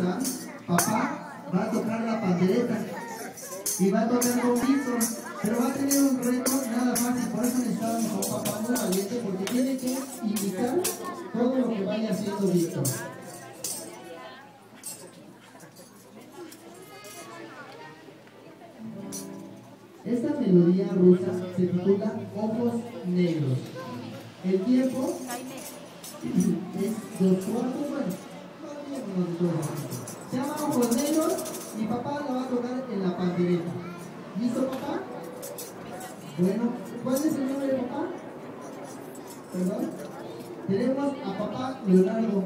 rusa, papá va a tocar la pandereta y va a tocar con Víctor, pero va a tener un reto nada fácil. Por eso necesitamos a un papá muy valiente, porque tiene que imitar todo lo que vaya haciendo Víctor. Esta melodía rusa se titula Ojos Negros. El tiempo es 2/4, bueno, se llama Ojos Negros y papá la va a tocar en la pandereta. ¿Listo, papá? Bueno, ¿cuál es el nombre de papá? ¿Perdón? Tenemos a papá Leonardo.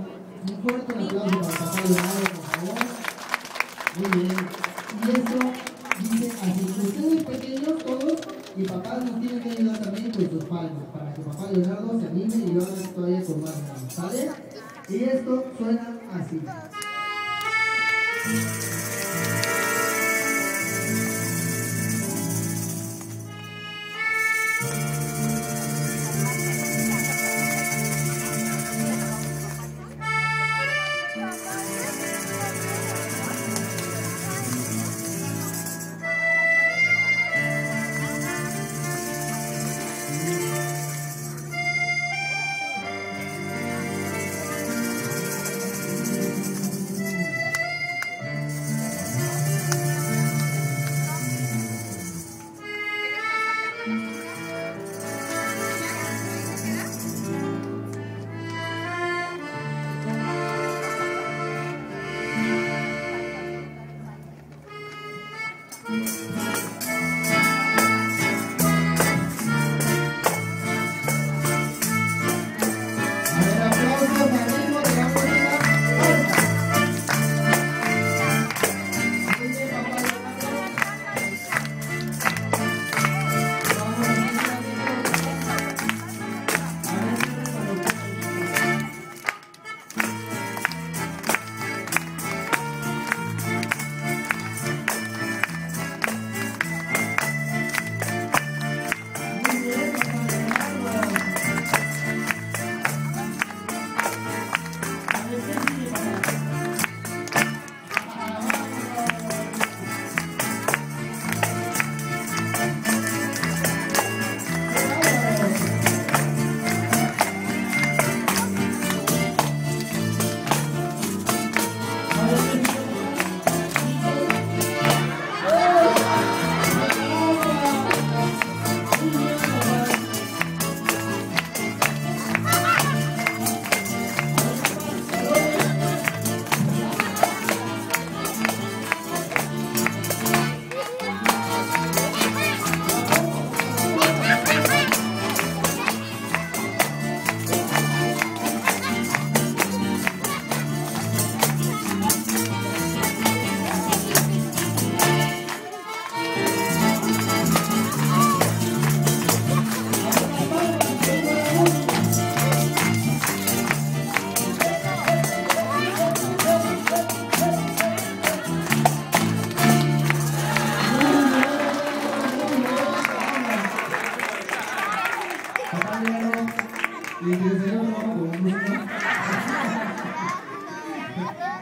Un fuerte aplauso para papá Leonardo, por favor. Muy bien. Y esto dice así: ustedes pequeños todos y papá nos tienen que ayudar también con sus palmas para que papá Leonardo se anime y lo haga todavía con más ganas, ¿sale? Y esto suena así.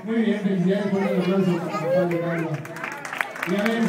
Muy bien, felicidades por el aplauso para papá Leonardo. Y a ver,